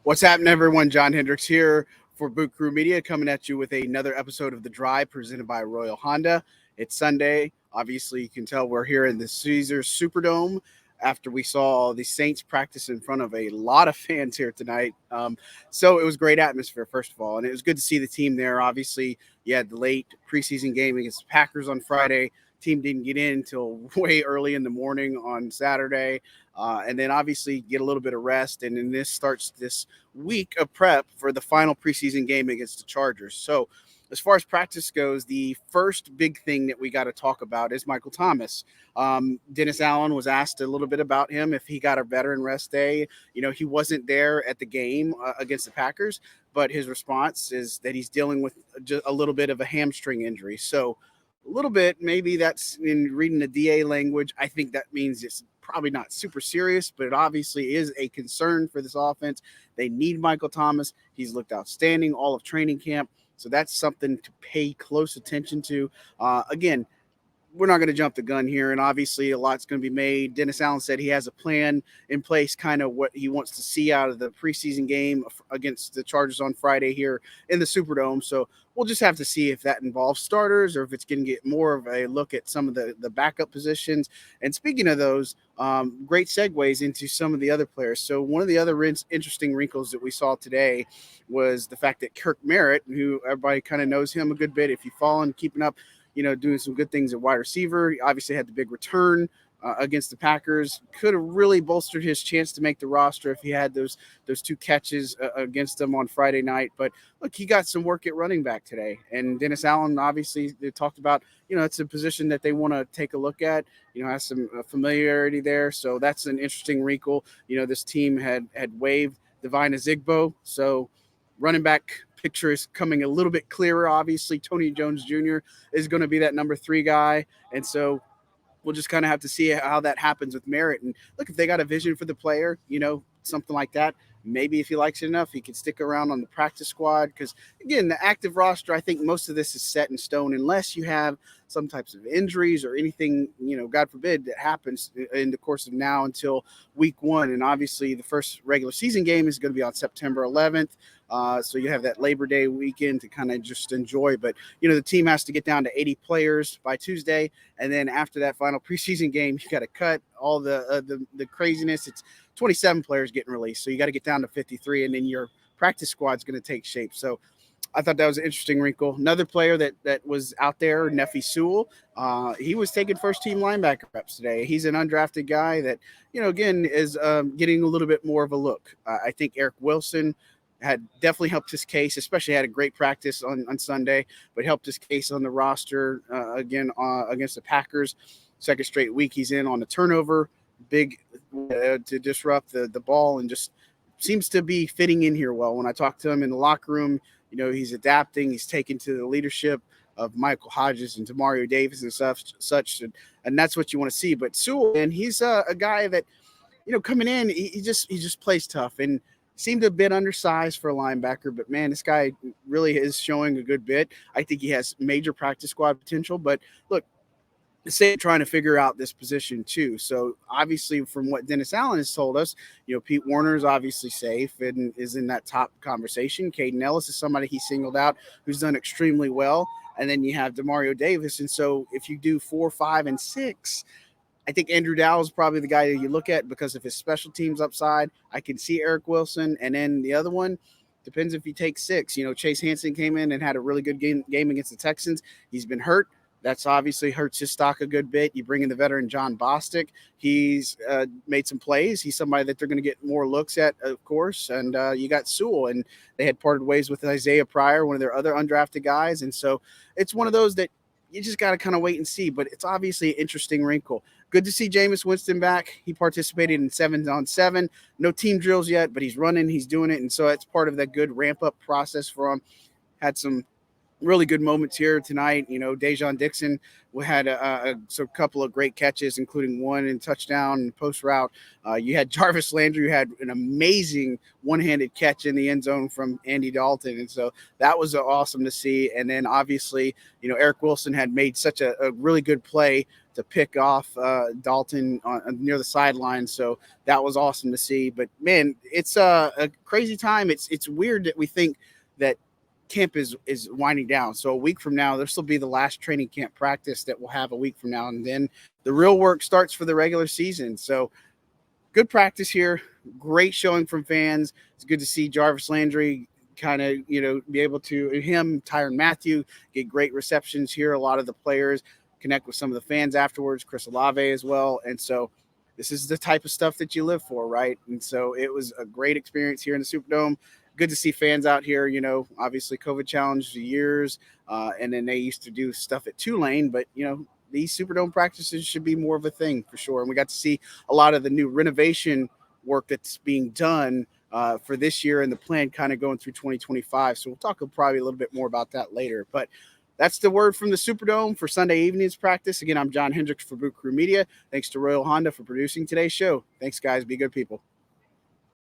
What's happening, everyone? John Hendricks here for Boot Crew Media, coming at you with another episode of The Drive presented by Royal Honda. It's Sunday. Obviously, you can tell we're here in the Caesars Superdome after we saw the Saints practice in front of a lot of fans here tonight. So it was great atmosphere, first of all, and it was good to see the team there. Obviously, you had the late preseason game against the Packers on Friday. Team didn't get in until way early in the morning on Saturday. And then obviously get a little bit of rest. And then this starts this week of prep for the final preseason game against the Chargers. So, as far as practice goes, the first big thing that we got to talk about is Michael Thomas. Dennis Allen was asked a little bit about him if he got a veteran rest day. You know, he wasn't there at the game against the Packers, but his response is that he's dealing with just a little bit of a hamstring injury. So, a little bit, maybe that's in reading the DA language. I think that means it's probably not super serious, but it obviously is a concern for this offense. They need Michael Thomas. He's looked outstanding all of training camp. So that's something to pay close attention to. Again, we're not going to jump the gun here, and obviously a lot's going to be made. Dennis Allen said he has a plan in place, kind of what he wants to see out of the preseason game against the Chargers on Friday here in the Superdome. So we'll just have to see if that involves starters or if it's going to get more of a look at some of the backup positions. And speaking of those, great segues into some of the other players. So one of the other interesting wrinkles that we saw today was the fact that Kirk Merritt, who everybody kind of knows him a good bit, if you follow and keeping up, doing some good things at wide receiver. He obviously had the big return against the Packers. Could have really bolstered his chance to make the roster if he had those two catches against them on Friday night. But look, he got some work at running back today. And Dennis Allen, obviously, they talked about, it's a position that they want to take a look at, has some familiarity there. So that's an interesting wrinkle. This team had waived Divine Azigbo. So running back picture is coming a little bit clearer. Obviously, Tony Jones Jr. is going to be that number 3 guy. And so we'll just kind of have to see how that happens with Merritt. And look, if they got a vision for the player, something like that, maybe if he likes it enough, he can stick around on the practice squad. Because, again, the active roster, I think most of this is set in stone unless you have some types of injuries or anything, God forbid, that happens in the course of now until week 1. And obviously the first regular season game is going to be on September 11th. So you have that Labor Day weekend to kind of just enjoy. But, the team has to get down to 80 players by Tuesday. And then after that final preseason game, you got to cut all the craziness. It's 27 players getting released. So you got to get down to 53, and then your practice squad's going to take shape. So I thought that was an interesting wrinkle. Another player that was out there, Nephi Sewell, he was taking first-team linebacker reps today. He's an undrafted guy that, again, is getting a little bit more of a look. I think Eric Wilson had definitely helped his case, especially had a great practice on Sunday, but helped his case on the roster again against the Packers. Second straight week he's in on a turnover, big to disrupt the ball, and just seems to be fitting in here well. When I talk to him in the locker room, he's adapting. He's taken to the leadership of Michael Hodges and Demario Davis and such, and that's what you want to see. But Sewell, and he's a guy that, coming in, he just plays tough and seemed a bit undersized for a linebacker, but man, this guy really is showing a good bit. I think he has major practice squad potential, but look, the same trying to figure out this position too. So obviously from what Dennis Allen has told us, Pete Warner is obviously safe and is in that top conversation. Caden Ellis is somebody he singled out who's done extremely well. And then you have Demario Davis. And so if you do 4, 5, and 6, I think Andrew Dowell is probably the guy that you look at because of his special teams upside. I can see Eric Wilson. And then the other one depends if you take 6. Chase Hansen came in and had a really good game against the Texans. He's been hurt. That's obviously hurts his stock a good bit. You bring in the veteran John Bostic. He's made some plays. He's somebody that they're going to get more looks at, of course. And you got Sewell, and they had parted ways with Isaiah Pryor, one of their other undrafted guys. And so it's one of those that you just got to kind of wait and see. But it's obviously an interesting wrinkle. Good to see Jameis Winston back. He participated in 7-on-7. No team drills yet, but he's running. He's doing it. And so it's part of that good ramp-up process for him. Had some really good moments here tonight. Dejon Dixon had a couple of great catches, including one in touchdown and post route. You had Jarvis Landry, who had an amazing one-handed catch in the end zone from Andy Dalton. And so that was awesome to see. And then obviously, Eric Wilson had made such a really good play pick off Dalton near the sideline. So that was awesome to see. But man, it's a crazy time. It's weird that we think that camp is winding down. So a week from now, this will be the last training camp practice that we'll have a week from now, and then the real work starts for the regular season. So good practice here. Great showing from fans. It's good to see Jarvis Landry kind of, be able to, him, Tyrann Mathieu, get great receptions here. A lot of the players connect with some of the fans afterwards, Chris Olave as well. And so this is the type of stuff that you live for, right? And so it was a great experience here in the Superdome. Good to see fans out here, obviously COVID challenged years. And then they used to do stuff at Tulane, but, these Superdome practices should be more of a thing for sure. And we got to see a lot of the new renovation work that's being done for this year and the plan kind of going through 2025. So we'll talk probably a little bit more about that later. But that's the word from the Superdome for Sunday evening's practice. Again, I'm John Hendricks for Boot Crew Media. Thanks to Royal Honda for producing today's show. Thanks, guys. Be good people.